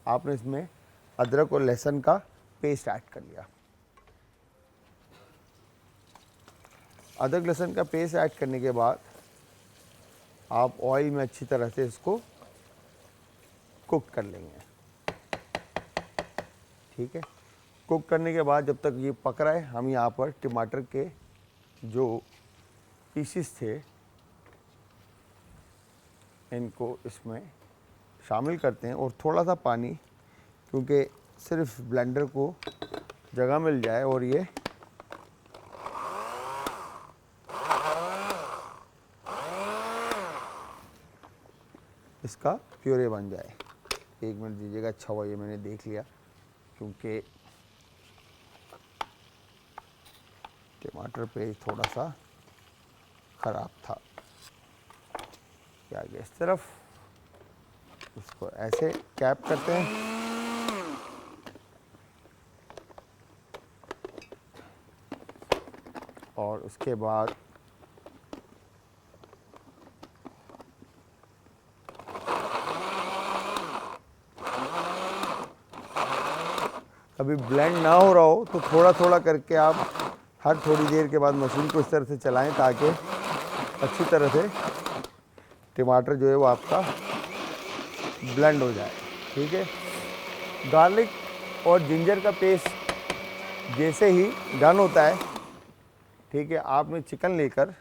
आपने इसमें अदरक और लहसुन का पेस्ट ऐड कर लिया। अदरक लहसुन का पेस्ट ऐड करने के बाद आप ऑयल में अच्छी तरह से इसको कुक कर लेंगे, ठीक है। कुक करने के बाद जब तक ये पक रहा है, हम यहाँ पर टमाटर के जो पीसेस थे इनको इसमें शामिल करते हैं और थोड़ा सा पानी, क्योंकि सिर्फ ब्लेंडर को जगह मिल जाए और ये इसका प्योरे बन जाए। 1 मिनट दीजिएगा, अच्छा हुआ ये मैंने देख लिया, क्योंकि टमाटर पेस्ट थोड़ा सा ख़राब था। क्या गया इस तरफ, इसको ऐसे कैप करते हैं और उसके बाद कभी ब्लेंड ना हो रहा हो तो थोड़ा थोड़ा करके आप हर थोड़ी देर के बाद मशीन को इस तरह से चलाएं ताकि अच्छी तरह से टमाटर जो है वो आपका ब्लेंड हो जाए, ठीक है। गार्लिक और जिंजर का पेस्ट जैसे ही डन होता है, ठीक है, आपने चिकन लेकर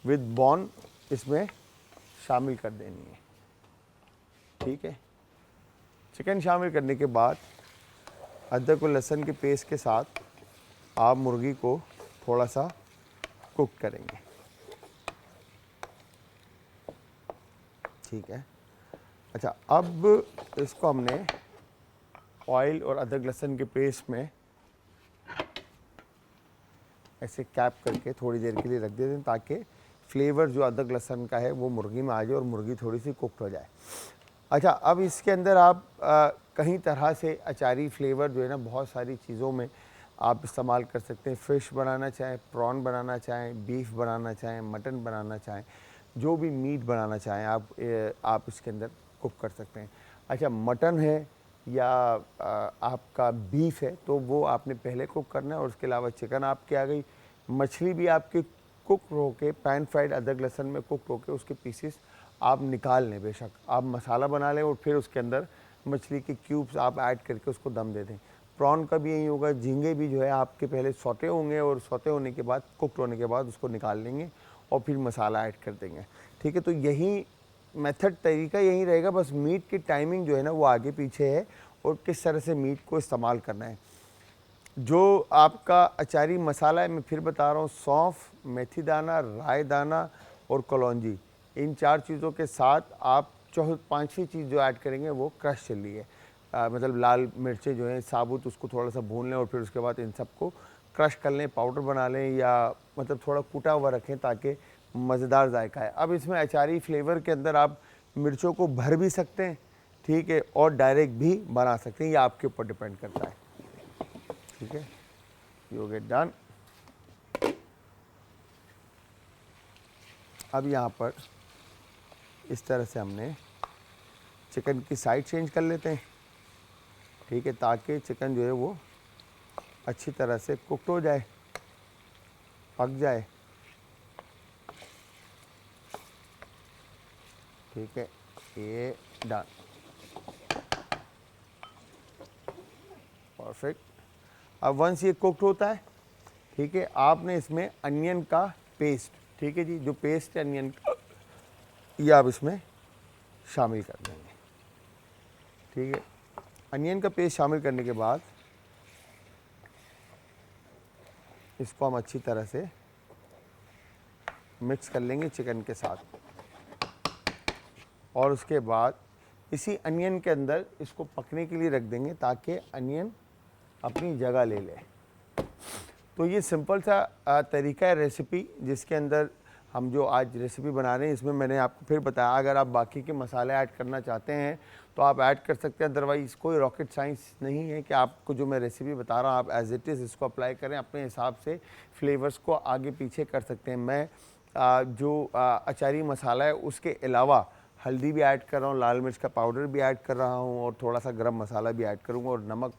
विद बोन इसमें शामिल कर देनी है, ठीक है। चिकन शामिल करने के बाद अदरक और लहसुन के पेस्ट के साथ आप मुर्गी को थोड़ा सा कुक करेंगे, ठीक है। अच्छा, अब इसको हमने ऑयल और अदरक लहसुन के पेस्ट में ऐसे कैप करके थोड़ी देर के लिए रख देते हैं ताकि फ्लेवर जो अदरक लहसुन का है वो मुर्गी में आ जाए और मुर्गी थोड़ी सी कुकड हो जाए। अच्छा, अब इसके अंदर आप कहीं तरह से अचारी फ्लेवर जो है ना बहुत सारी चीज़ों में आप इस्तेमाल कर सकते हैं। फ़िश बनाना चाहें, प्रॉन बनाना चाहें, बीफ बनाना चाहें, मटन बनाना चाहें, जो भी मीट बनाना चाहें आप इसके अंदर कुक कर सकते हैं। अच्छा, मटन है या आपका बीफ है तो वो आपने पहले कुक करना है और उसके अलावा चिकन आपकी आ गई, मछली भी आपकी कुक होके पैन फ्राइड अदरक लहसुन में कुक होके उसके पीसेस आप निकाल लें। बेशक आप मसाला बना लें और फिर उसके अंदर मछली के क्यूब्स आप ऐड करके उसको दम दे दें। प्रॉन का भी यही होगा, झींगे भी जो है आपके पहले सौते होंगे और सौते होने के बाद कुकड होने के बाद उसको निकाल लेंगे और फिर मसाला ऐड कर देंगे, ठीक है। तो यही मेथड तरीका यही रहेगा, बस मीट की टाइमिंग जो है ना वो आगे पीछे है और किस तरह से मीट को इस्तेमाल करना है। जो आपका अचारी मसाला है मैं फिर बता रहा हूँ, सौंफ, मेथी दाना, राई दाना और कलौंजी, इन 4 चीज़ों के साथ आप 5वीं चीज़ जो ऐड करेंगे वो क्रश चिल्ली है। मतलब लाल मिर्चें जो हैं साबुत, उसको थोड़ा सा भून लें और फिर उसके बाद इन सबको क्रश कर लें, पाउडर बना लें या मतलब थोड़ा कूटा हुआ रखें ताकि मज़ेदार जायका है। अब इसमें अचारी फ्लेवर के अंदर आप मिर्चों को भर भी सकते हैं, ठीक है, और डायरेक्ट भी बना सकते हैं, ये आपके ऊपर डिपेंड करता है, ठीक है। You get done. अब यहाँ पर इस तरह से हमने चिकन की साइड चेंज कर लेते हैं, ठीक है, ताकि चिकन जो है वो अच्छी तरह से कुकड हो जाए, पक जाए, ठीक है। ये डन, परफेक्ट। अब वंस ये कुकड होता है, ठीक है, आपने इसमें अनियन का पेस्ट, ठीक है जी, जो पेस्ट है अनियन का ये आप इसमें शामिल कर देंगे, ठीक है। अनियन का पेस्ट शामिल करने के बाद इसको हम अच्छी तरह से मिक्स कर लेंगे चिकन के साथ, और उसके बाद इसी अनियन के अंदर इसको पकने के लिए रख देंगे ताकि अनियन अपनी जगह ले ले। तो ये सिंपल सा तरीका है रेसिपी जिसके अंदर हम जो आज रेसिपी बना रहे हैं इसमें मैंने आपको फिर बताया, अगर आप बाकी के मसाले ऐड करना चाहते हैं तो आप ऐड कर सकते हैं, अदरवाइज़ कोई रॉकेट साइंस नहीं है कि आपको जो मैं रेसिपी बता रहा हूँ आप एज इट इज़ इसको अप्लाई करें, अपने हिसाब से फ्लेवर्स को आगे पीछे कर सकते हैं। मैं जो अचारी मसाला है उसके अलावा हल्दी भी ऐड कर रहा हूँ, लाल मिर्च का पाउडर भी ऐड कर रहा हूँ और थोड़ा सा गरम मसाला भी ऐड करूँगा और नमक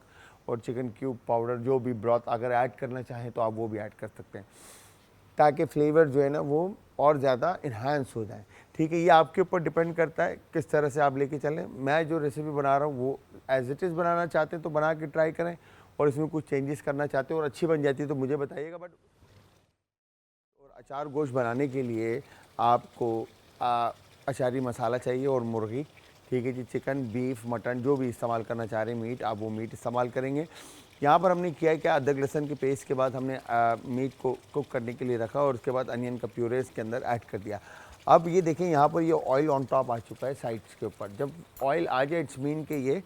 और चिकन क्यूब पाउडर जो भी ब्रॉथ अगर ऐड करना चाहें तो आप वो भी ऐड कर सकते हैं ताकि फ्लेवर जो है ना वो और ज़्यादा इन्हांस हो जाए। ठीक है, ये आपके ऊपर डिपेंड करता है किस तरह से आप लेके चलें। मैं जो रेसिपी बना रहा हूँ वो एज इट इज़ बनाना चाहते हैं तो बना के ट्राई करें, और इसमें कुछ चेंजेस करना चाहते हैं और अच्छी बन जाती है तो मुझे बताइएगा। बट और अचार गोश्त बनाने के लिए आपको अचारी मसाला चाहिए और मुर्गी। ठीक है जी, चिकन, बीफ, मटन जो भी इस्तेमाल करना चाह रहे हैं मीट, आप वो मीट इस्तेमाल करेंगे। यहाँ पर हमने किया है क्या, अदरक लहसुन के पेस्ट के बाद हमने मीट को कुक करने के लिए रखा और उसके बाद अनियन का प्यूरे इसके अंदर ऐड कर दिया। अब ये देखें यहाँ पर ये ऑयल ऑन टॉप आ चुका है साइड्स के ऊपर। जब ऑयल आ जाए इट्स मीन कि ये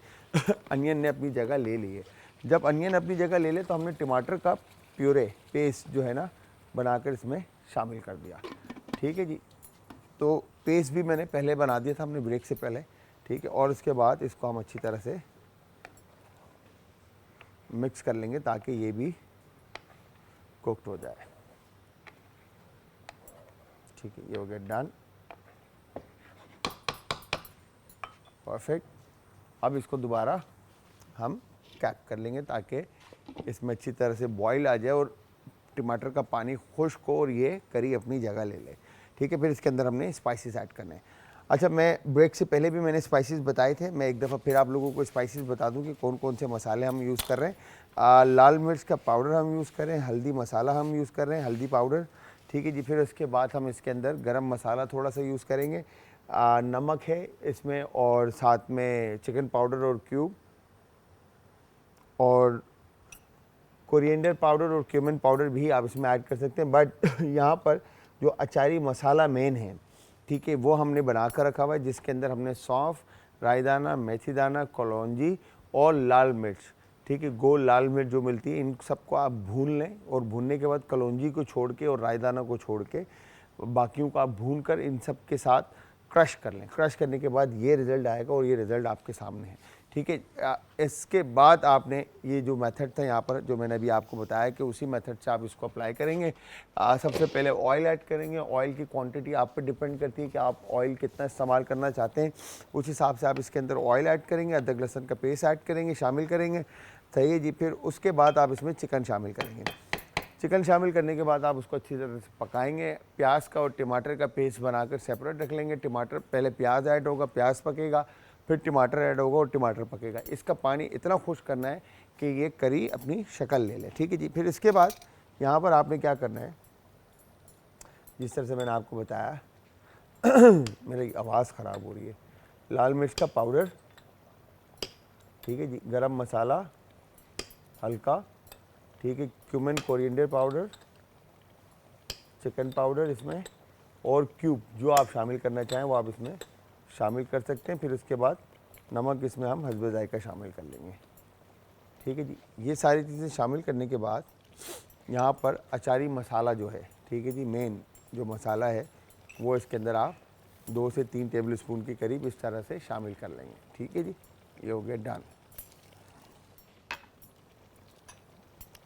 अनियन ने अपनी जगह ले ली है। जब अनियन अपनी जगह ले ले तो हमने टमाटर का प्यूरे पेस्ट जो है ना बनाकर इसमें शामिल कर दिया। ठीक है जी, तो पेस्ट भी मैंने पहले बना दिया था हमने ब्रेक से पहले। ठीक है, और उसके बाद इसको हम अच्छी तरह से मिक्स कर लेंगे ताकि ये भी कुक्ड हो जाए। ठीक है, ये हो गया डन, परफेक्ट। अब इसको दोबारा हम कैप कर लेंगे ताकि इसमें अच्छी तरह से बॉईल आ जाए और टमाटर का पानी खुश्क हो और ये करी अपनी जगह ले ले। ठीक है, फिर इसके अंदर हमने स्पाइसेस ऐड करने हैं। अच्छा, मैं ब्रेक से पहले भी मैंने स्पाइसेस बताए थे, मैं एक दफ़ा फिर आप लोगों को स्पाइसेस बता दूं कि कौन कौन से मसाले हम यूज़ कर रहे हैं। लाल मिर्च का पाउडर हम यूज़ कर रहे हैं, हल्दी मसाला हम यूज़ कर रहे हैं, हल्दी पाउडर। ठीक है जी, फिर उसके बाद हम इसके अंदर गरम मसाला थोड़ा सा यूज़ करेंगे, नमक है इसमें, और साथ में चिकन पाउडर और क्यूब, और कोरिएंडर पाउडर और क्यूमिन पाउडर भी आप इसमें ऐड कर सकते हैं। बट यहाँ पर जो अचारी मसाला मेन है, ठीक है, वो हमने बना कर रखा हुआ है जिसके अंदर हमने सौंफ, रायदाना, मेथी दाना, कलौंजी और लाल मिर्च, ठीक है, गोल लाल मिर्च जो मिलती है, इन सबको आप भून लें और भूनने के बाद कलौंजी को छोड़ के और रायदाना को छोड़ के बाकियों को आप भून कर इन सब के साथ क्रश कर लें। क्रश करने के बाद ये रिज़ल्ट आएगा और ये रिज़ल्ट आपके सामने है। ठीक है, इसके बाद आपने ये जो मेथड था यहाँ पर जो मैंने अभी आपको बताया कि उसी मेथड से आप इसको अप्लाई करेंगे। सबसे पहले ऑयल ऐड करेंगे। ऑयल की क्वांटिटी आप पर डिपेंड करती है कि आप ऑयल कितना इस्तेमाल करना चाहते हैं, उस हिसाब से आप इसके अंदर ऑयल ऐड करेंगे, अदरक लहसुन का पेस्ट ऐड करेंगे, शामिल करेंगे। सही है जी, फिर उसके बाद आप इसमें चिकन शामिल करेंगे। चिकन शामिल करने के बाद आप उसको अच्छी तरह से पकाएंगे। प्याज का और टमाटर का पेस्ट बनाकर सेपरेट रख लेंगे। टमाटर पहले प्याज ऐड होगा, प्याज पकेगा, फिर टमाटर ऐड होगा और टमाटर पकेगा। इसका पानी इतना खुश्क करना है कि ये करी अपनी शक्ल ले ले। ठीक है जी, फिर इसके बाद यहाँ पर आपने क्या करना है, जिस तरह से मैंने आपको बताया मेरी आवाज़ ख़राब हो रही है। लाल मिर्च का पाउडर, ठीक है जी, गरम मसाला हल्का, ठीक है, cumin coriander powder, chicken powder इसमें, और क्यूब जो आप शामिल करना चाहें वो आप इसमें शामिल कर सकते हैं। फिर उसके बाद नमक इसमें हम हस्बे जायका शामिल कर लेंगे। ठीक है जी, ये सारी चीज़ें शामिल करने के बाद यहाँ पर अचारी मसाला जो है, ठीक है जी, मेन जो मसाला है वो इसके अंदर आप 2 से 3 टेबल स्पून के करीब इस तरह से शामिल कर लेंगे। ठीक है जी, ये हो गया डन।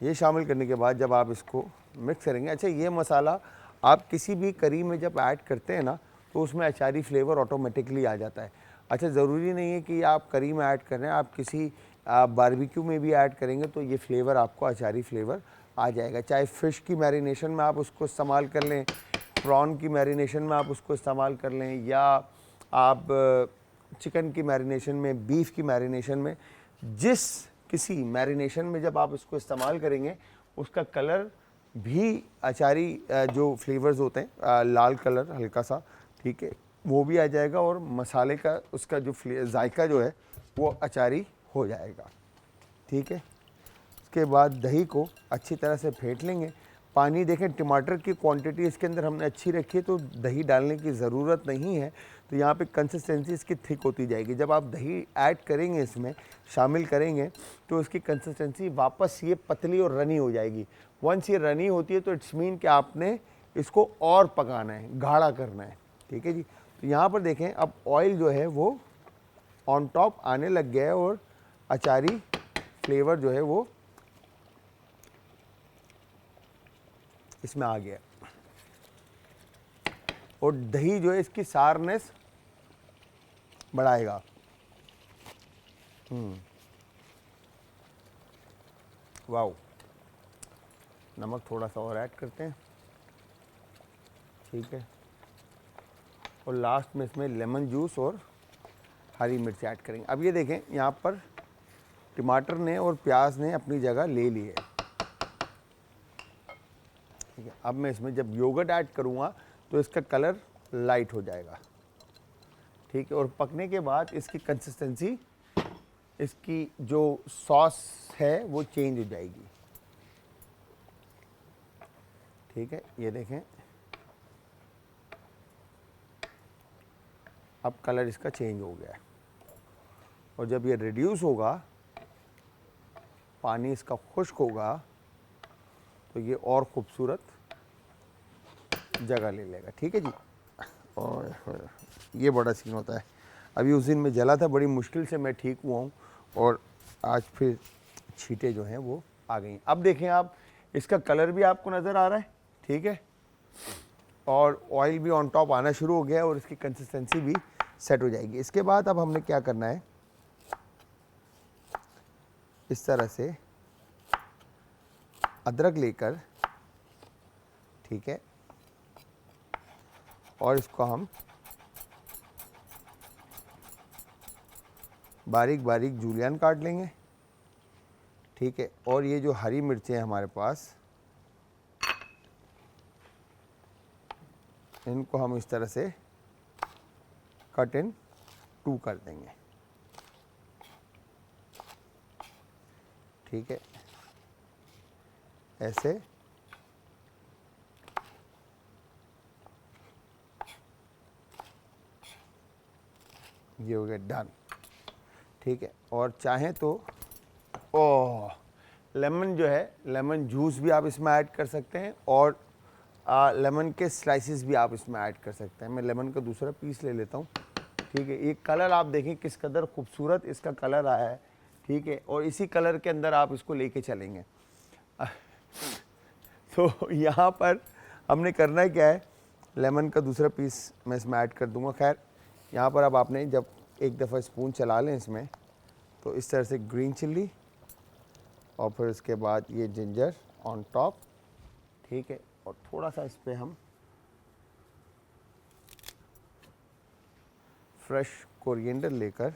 ये शामिल करने के बाद जब आप इसको मिक्स करेंगे, अच्छा ये मसाला आप किसी भी करी में जब ऐड करते हैं ना तो उसमें अचारी फ्लेवर ऑटोमेटिकली आ जाता है। अच्छा, ज़रूरी नहीं है कि आप करी में ऐड कर रहे हैं, आप किसी बारबेक्यू में भी ऐड करेंगे तो ये फ्लेवर आपको अचारी फ्लेवर आ जाएगा। चाहे फ़िश की मैरिनेशन में आप उसको इस्तेमाल कर लें, प्रॉन की मैरिनेशन में आप उसको इस्तेमाल कर लें, या आप चिकन की मैरिनेशन में, बीफ की मैरिनेशन में, जिस किसी मैरिनेशन में जब आप इसको इस्तेमाल करेंगे उसका कलर भी अचारी जो फ्लेवर्स होते हैं, लाल कलर हल्का सा, ठीक है, वो भी आ जाएगा और मसाले का उसका जो जायका जो है वो अचारी हो जाएगा। ठीक है, उसके बाद दही को अच्छी तरह से फेंट लेंगे। पानी देखें, टमाटर की क्वांटिटी इसके अंदर हमने अच्छी रखी है तो दही डालने की ज़रूरत नहीं है। तो यहाँ पे कंसिस्टेंसी इसकी थिक होती जाएगी। जब आप दही ऐड करेंगे, इसमें शामिल करेंगे, तो इसकी कंसिस्टेंसी वापस ये पतली और रनी हो जाएगी। वंस ये रनी होती है तो इट्स मीन कि आपने इसको और पकाना है, गाढ़ा करना है। ठीक है जी। तो यहाँ पर देखें, अब ऑयल जो है वो ऑन टॉप आने लग गया है और अचारी फ्लेवर जो है वो इसमें आ गया और दही जो है इसकी सारनेस बढ़ाएगा। वाओ, नमक थोड़ा सा और ऐड करते हैं। ठीक है, और लास्ट में इसमें लेमन जूस और हरी मिर्च ऐड करेंगे। अब ये देखें, यहाँ पर टमाटर ने और प्याज ने अपनी जगह ले ली है। ठीक है, अब मैं इसमें जब योगर्ट ऐड करूँगा तो इसका कलर लाइट हो जाएगा। ठीक है, और पकने के बाद इसकी कंसिस्टेंसी, इसकी जो सॉस है वो चेंज हो जाएगी। ठीक है, ये देखें, अब कलर इसका चेंज हो गया है। और जब ये रिड्यूस होगा, पानी इसका खुश्क होगा, तो ये और ख़ूबसूरत जगह ले लेगा। ठीक है जी। और ये बड़ा सीन होता है। अभी उस दिन में जला था, बड़ी मुश्किल से मैं ठीक हुआ हूँ और आज फिर छींटे जो हैं वो आ गई। अब देखें आप, इसका कलर भी आपको नज़र आ रहा है। ठीक है, और ऑयल भी ऑन टॉप आना शुरू हो गया है और इसकी कंसिस्टेंसी भी सेट हो जाएगी। इसके बाद अब हमने क्या करना है, इस तरह से अदरक लेकर, ठीक है, और इसको हम बारीक बारीक जूलियन काट लेंगे। ठीक है, और ये जो हरी मिर्चें हैं हमारे पास, इनको हम इस तरह से कट इन 2 कर देंगे। ठीक है, ऐसे ये हो गया डन। ठीक है, और चाहें तो लेमन जो है, लेमन जूस भी आप इसमें ऐड कर सकते हैं और लेमन के स्लाइसेस भी आप इसमें ऐड कर सकते हैं। मैं लेमन का दूसरा पीस ले लेता हूँ। ठीक है, ये कलर आप देखें किस कदर खूबसूरत इसका कलर आया है। ठीक है, और इसी कलर के अंदर आप इसको लेके चलेंगे। तो यहाँ पर हमने करना है क्या है, लेमन का दूसरा पीस मैं इसमें ऐड कर दूँगा। खैर, यहाँ पर अब आपने जब एक दफ़ा स्पून चला लें इसमें, तो इस तरह से ग्रीन चिल्ली और फिर उसके बाद ये जिंजर ऑन टॉप। ठीक है, और थोड़ा सा इस पर हम फ्रेश कोरिएंडर लेकर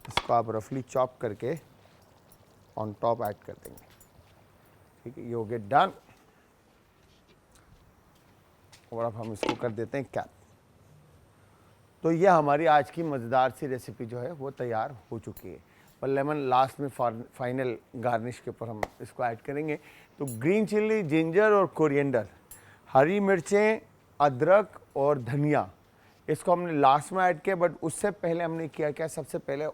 इसको आप रफली चॉप करके ऑन टॉप ऐड कर देंगे। ठीक है, ये हो गया डन। और अब हम इसको कर देते हैं कैप। तो ये हमारी आज की मज़ेदार सी रेसिपी जो है वो तैयार हो चुकी है। पर लेमन लास्ट में फाइनल गार्निश के ऊपर हम इसको ऐड करेंगे। तो ग्रीन चिल्ली, जिंजर और कोरिएंडर, हरी मिर्चें, अदरक और धनिया, इसको हमने लास्ट में ऐड किया। बट उससे पहले हमने किया क्या, सबसे पहले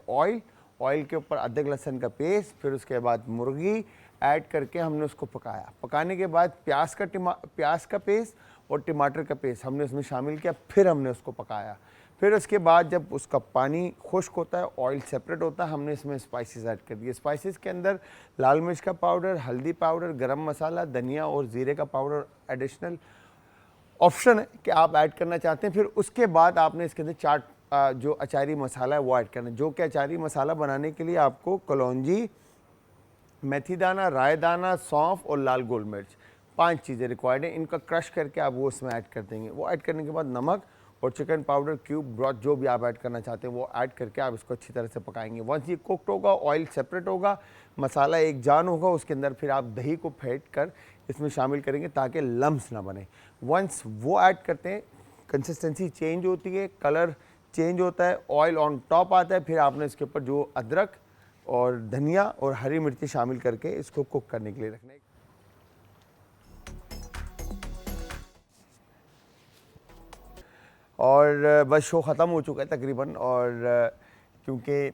ऑयल के ऊपर अदरक लहसुन का पेस्ट, फिर उसके बाद मुर्गी ऐड करके हमने उसको पकाया। पकाने के बाद प्याज का पेस्ट और टमाटर का पेस्ट हमने उसमें शामिल किया, फिर हमने उसको पकाया। फिर उसके बाद जब उसका पानी खुश्क होता है, ऑयल सेपरेट होता है, हमने इसमें स्पाइसेस ऐड कर दिए। स्पाइसेस के अंदर लाल मिर्च का पाउडर, हल्दी पाउडर, गरम मसाला, धनिया और ज़ीरे का पाउडर एडिशनल ऑप्शन है कि आप ऐड करना चाहते हैं। फिर उसके बाद आपने इसके अंदर जो अचारी मसाला है वो ऐड करना है। जो कि अचारी मसाला बनाने के लिए आपको कलौंजी, मेथी दाना, राय दाना, सौंफ और लाल गोल मिर्च, 5 चीज़ें रिक्वायर्ड हैं। इनका क्रश करके आप वो इसमें ऐड कर देंगे। वो ऐड करने के बाद नमक और चिकन पाउडर, क्यूब, ब्रॉथ, जो भी आप ऐड करना चाहते हैं वो ऐड करके आप इसको अच्छी तरह से पकाएंगे। वंस ये कुकड होगा, ऑयल सेपरेट होगा, मसाला एक जान होगा, उसके अंदर फिर आप दही को फेंट कर इसमें शामिल करेंगे ताकि लम्स ना बने। वंस वो ऐड करते हैं, कंसिस्टेंसी चेंज होती है, कलर चेंज होता है, ऑयल ऑन टॉप आता है। फिर आपने इसके ऊपर जो अदरक, और धनिया और हरी मिर्ची शामिल करके इसको कुक करने के लिए रखना है। और बस शो ख़त्म हो चुका है तकरीबन। और क्योंकि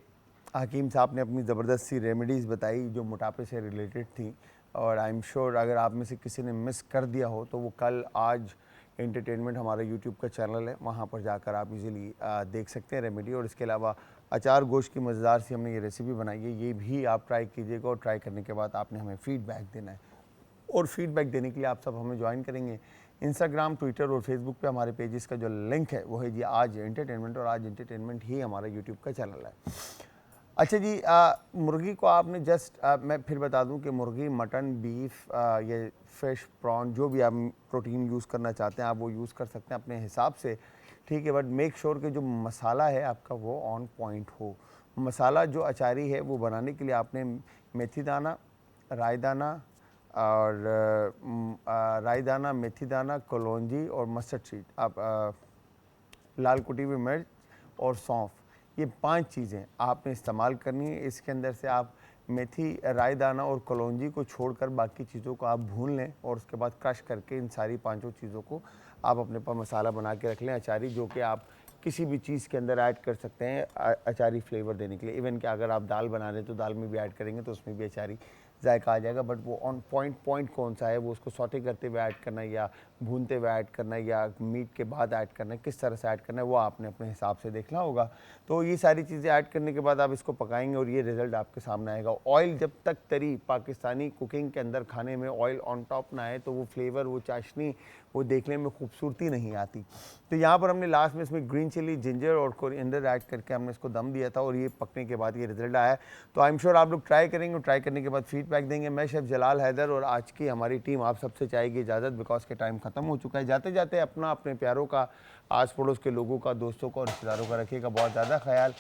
हकीम साहब ने अपनी ज़बरदस्त सी रेमेडीज़ बताई जो मोटापे से रिलेटेड थी, और आई एम श्योर अगर आप में से किसी ने मिस कर दिया हो तो वो कल आज एंटरटेनमेंट हमारा यूट्यूब का चैनल है, वहाँ पर जाकर आप इजीली देख सकते हैं रेमेडी। और इसके अलावा अचार गोश्त की मज़ेदार सी हमने ये रेसिपी बनाई है, ये भी आप ट्राई कीजिएगा। और ट्राई करने के बाद आपने हमें फ़ीडबैक देना है, और फीडबैक देने के लिए आप सब हमें ज्वाइन करेंगे इंस्टाग्राम, ट्विटर और फेसबुक पे हमारे पेजेस का जो लिंक है वो है जी आज एंटरटेनमेंट, और आज एंटरटेनमेंट ही हमारा यूट्यूब का चैनल है। अच्छा जी, मुर्गी को आपने जस्ट मैं फिर बता दूं कि मुर्गी, मटन, बीफ, ये फ़िश, प्रॉन, जो भी आप प्रोटीन यूज़ करना चाहते हैं आप वो यूज़ कर सकते हैं अपने हिसाब से, ठीक है। बट मेक श्योर कि जो मसाला है आपका वो ऑन पॉइंट हो। मसाला जो अचारी है वो बनाने के लिए आपने मेथी दाना, राई दाना और राई दाना, मेथी दाना, कलौंजी और मस्टर्ड सीड, आप लाल कुटी हुई मिर्च और सौंफ, ये 5 चीज़ें आपने इस्तेमाल करनी है। इसके अंदर से आप मेथी, राई दाना और कलौंजी को छोड़कर बाकी चीज़ों को आप भून लें, और उसके बाद क्रश करके इन सारी 5 चीज़ों को आप अपने पास मसाला बना के रख लें अचारी, जो कि आप किसी भी चीज़ के अंदर ऐड कर सकते हैं अचारी फ्लेवर देने के लिए। इवन कि अगर आप दाल बना रहे हैं तो दाल में भी ऐड करेंगे तो उसमें भी अचारी जायका आ जाएगा। बट वो ऑन पॉइंट कौन सा है, वो उसको सॉटे करते हुए ऐड करना है या भूनते हुए ऐड करना है या मीट के बाद ऐड करना है, किस तरह से ऐड करना है वो आपने अपने हिसाब से देखना होगा। तो ये सारी चीज़ें ऐड करने के बाद आप इसको पकाएंगे और ये रिज़ल्ट आपके सामने आएगा। ऑयल जब तक तरी पाकिस्तानी कुकिंग के अंदर खाने में ऑयल ऑन टॉप ना आए तो वो फ्लेवर, वो चाशनी, वो देखने में खूबसूरती नहीं आती। तो यहाँ पर हमने लास्ट में इसमें ग्रीन चिली, जिंजर और कोरिएंडर ऐड करके हमने इसको दम दिया था, और ये पकने के बाद ये रिजल्ट आया। तो आई एम श्योर आप लोग ट्राई करेंगे, और ट्राई करने के बाद फीडबैक देंगे। मैं शेफ़ जलाल हैदर और आज की हमारी टीम आप सबसे चाहेगी इजाज़त, बिकॉज के टाइम ख़त्म हो चुका है। जाते जाते अपना, अपने प्यारों का, आस पड़ोस के लोगों का, दोस्तों का और रिश्तेदारों का रखिएगा बहुत ज़्यादा ख्याल।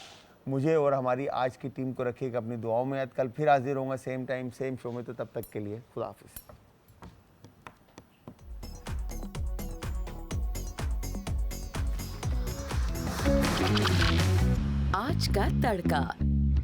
मुझे और हमारी आज की टीम को रखिएगा अपनी दुआओं में याद। कल फिर हाजिर होंगे सेम टाइम सेम शो में, तो तब तक के लिए खुदा हाफिज़। आज का तड़का।